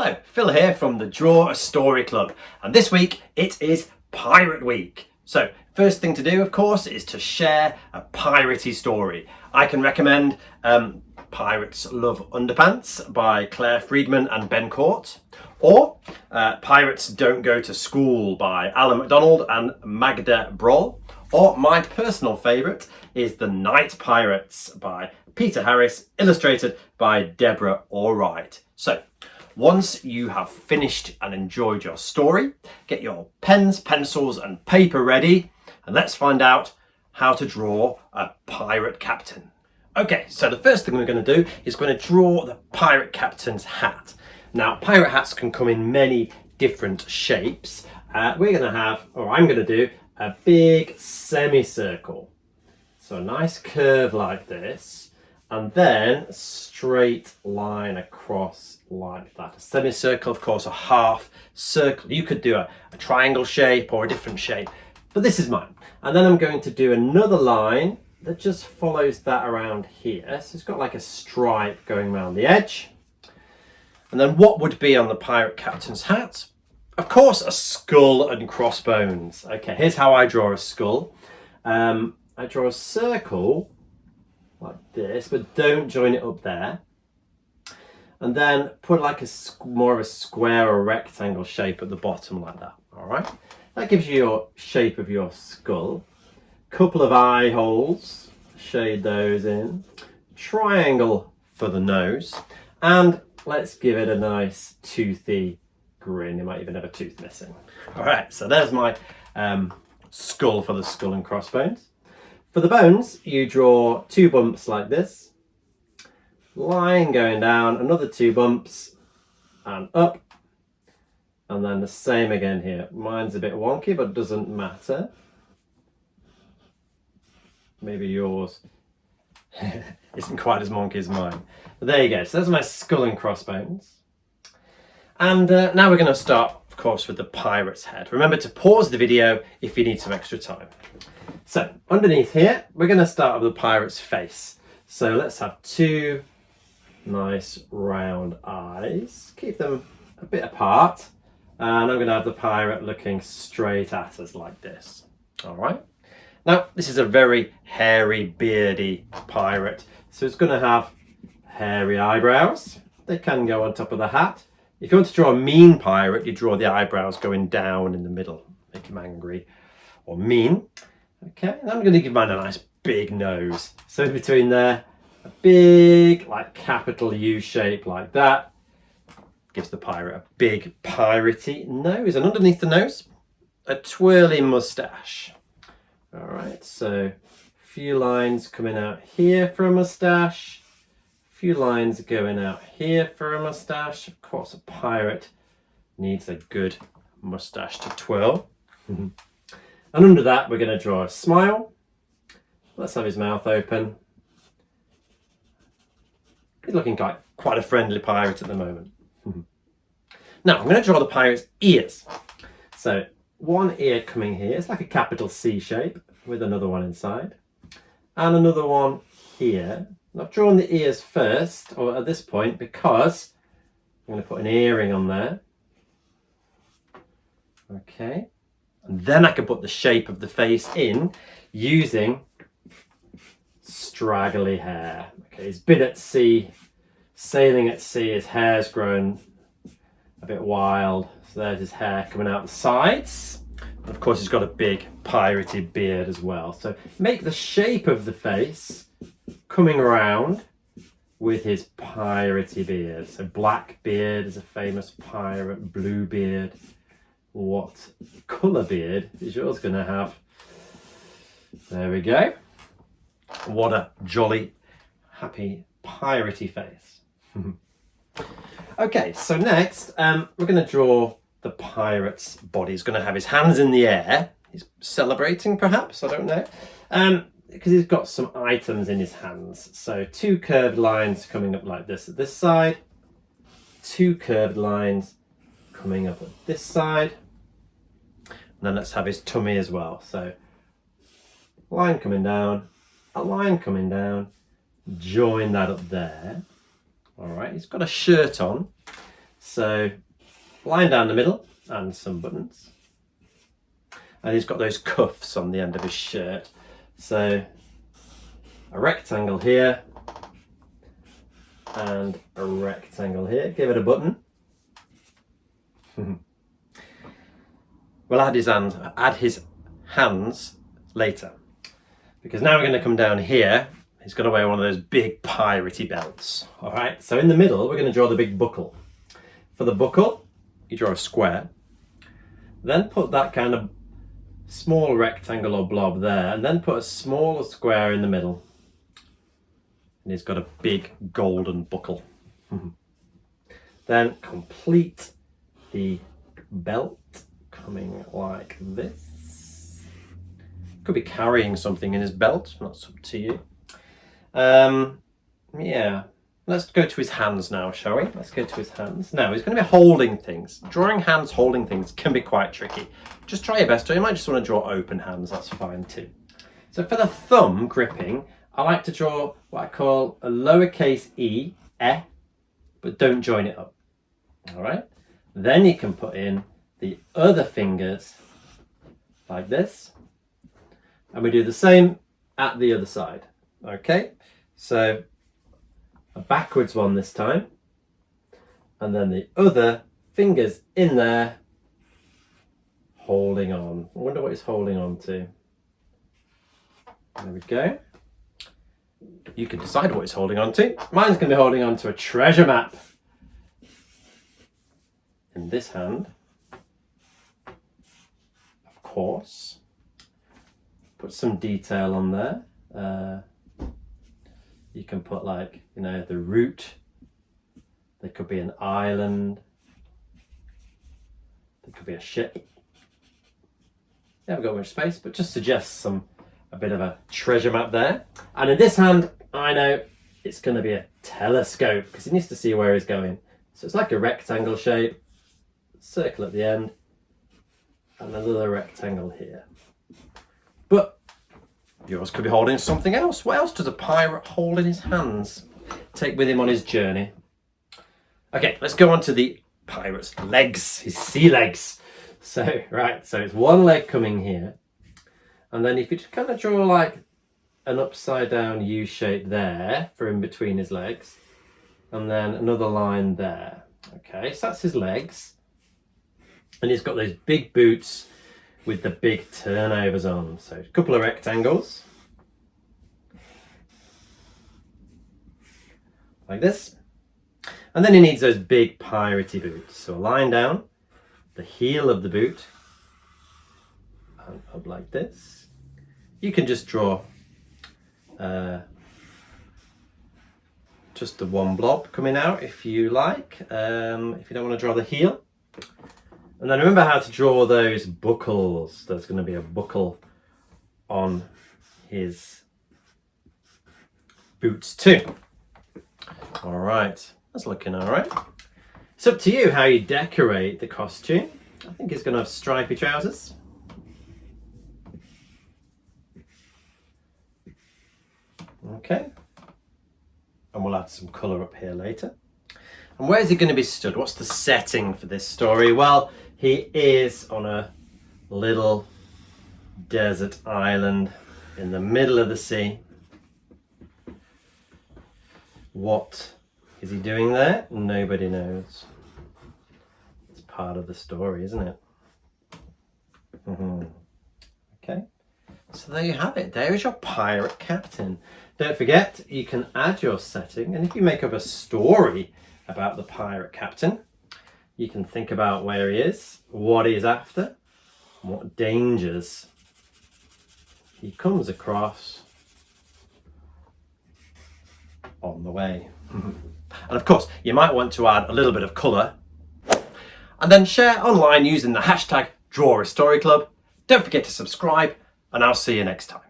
Hello, Phil here from the Draw a Story Club, and this week it is Pirate Week. So first thing to do, of course, is to share a piratey story. I can recommend Pirates Love Underpants by Claire Friedman and Ben Court, or Pirates Don't Go to School by Alan MacDonald and Magda Broll, or my personal favourite is The Night Pirates by Peter Harris, illustrated by Deborah Allwright. So once you have finished and enjoyed your story, get your pens, pencils and paper ready, and let's find out how to draw a pirate captain. Okay, so the first thing we're going to do is going to draw the pirate captain's hat. Now, pirate hats can come in many different shapes. I'm going to do a big semicircle. So a nice curve like this, and then a straight line across like that. A semicircle, of course, a half circle. You could do a triangle shape or a different shape, but this is mine. And then I'm going to do another line that just follows that around here. So it's got like a stripe going around the edge. And then what would be on the pirate captain's hat? Of course, a skull and crossbones. Okay, here's how I draw a skull. I draw a circle like this, but don't join it up there. And then put like more of a square or rectangle shape at the bottom like that. All right, that gives you your shape of your skull. Couple of eye holes, shade those in. Triangle for the nose, and let's give it a nice toothy grin. You might even have a tooth missing. All right, so there's my skull for the skull and crossbones. For the bones, you draw two bumps like this, line going down, another two bumps, and up, and then the same again here. Mine's a bit wonky, but doesn't matter. Maybe yours isn't quite as wonky as mine. But there you go, so there's my skull and crossbones. And now we're going to start, of course, with the pirate's head. Remember to pause the video if you need some extra time. So underneath here, we're going to start with the pirate's face. So let's have two nice round eyes. Keep them a bit apart. And I'm going to have the pirate looking straight at us like this. All right. Now, this is a very hairy, beardy pirate. So it's going to have hairy eyebrows. They can go on top of the hat. If you want to draw a mean pirate, you draw the eyebrows going down in the middle. Make him angry or mean. Okay, and I'm going to give mine a nice big nose. So in between there, a big like capital U shape like that. Gives the pirate a big piratey nose. And underneath the nose, a twirly mustache. All right, so a few lines coming out here for a mustache. A few lines going out here for a mustache. Of course, a pirate needs a good mustache to twirl. And under that, we're going to draw a smile. Let's have his mouth open. He's looking like quite a friendly pirate at the moment. Now, I'm going to draw the pirate's ears. So one ear coming here. It's like a capital C shape with another one inside. And another one here. I've drawn the ears first, or at this point, because I'm going to put an earring on there. Okay. And then I can put the shape of the face in using straggly hair. Okay, he's been at sea, sailing at sea, his hair's grown a bit wild. So there's his hair coming out the sides. And of course, he's got a big piratey beard as well. So make the shape of the face coming around with his piratey beard. So black beard is a famous pirate, blue beard. What colour beard is yours going to have? There we go. What a jolly, happy, piratey face. Okay, so next we're going to draw the pirate's body. He's going to have his hands in the air. He's celebrating, perhaps, I don't know. Because he's got some items in his hands. So two curved lines coming up like this at this side. Two curved lines coming up at this side. And then let's have his tummy as well. So line coming down, a line coming down, join that up there. All right, he's got a shirt on. So line down the middle and some buttons. And he's got those cuffs on the end of his shirt. So a rectangle here and a rectangle here. Give it a button. We'll add his hands later, because now we're going to come down here. He's going to wear one of those big piratey belts. All right, so in the middle we're going to draw the big buckle. For the buckle, you draw a square, then put that kind of small rectangle or blob there, and then put a smaller square in the middle. And he's got a big golden buckle. Then complete the belt coming like this. Could be carrying something in his belt, that's up to you. Yeah, let's go to his hands now, shall we? Let's go to his hands. Now, he's going to be holding things. Drawing hands holding things can be quite tricky. Just try your best. You might just want to draw open hands, that's fine too. So for the thumb gripping, I like to draw what I call a lowercase e, but don't join it up. All right? Then you can put in the other fingers like this. And we do the same at the other side. Okay? So a backwards one this time. And then the other fingers in there, holding on. I wonder what he's holding on to. There we go. You can decide what he's holding on to. Mine's going to be holding on to a treasure map in this hand. Of course. Put some detail on there. You can put, like, you know, the route. There could be an island. There could be a ship. You haven't got much space, but just suggests a bit of a treasure map there. And in this hand, I know it's going to be a telescope, because he needs to see where he's going. So it's like a rectangle shape, circle at the end, and another rectangle here. But yours could be holding something else. What else does a pirate hold in his hands? Take with him on his journey. Okay, let's go on to the pirate's legs, his sea legs. So, right, so it's one leg coming here. And then if you just kind of draw like an upside down U shape there for in between his legs. And then another line there. Okay, so that's his legs. And he's got those big boots with the big turnovers on. So a couple of rectangles. Like this. And then he needs those big piratey boots. So a line down, the heel of the boot, and up like this. You can just draw just the one blob coming out if you like, if you don't want to draw the heel. And then remember how to draw those buckles. There's going to be a buckle on his boots too. All right, that's looking all right. It's up to you how you decorate the costume. I think he's going to have stripy trousers. Okay. And we'll add some colour up here later. And where is he going to be stood? What's the setting for this story? Well, he is on a little desert island in the middle of the sea. What is he doing there? Nobody knows. It's part of the story, isn't it? Okay. So there you have it. There is your pirate captain. Don't forget, you can add your setting, and if you make up a story about the pirate captain, you can think about where he is, what he's after, what dangers he comes across on the way. And of course, you might want to add a little bit of colour and then share online using the hashtag #DrawAStoryClub. Don't forget to subscribe, and I'll see you next time.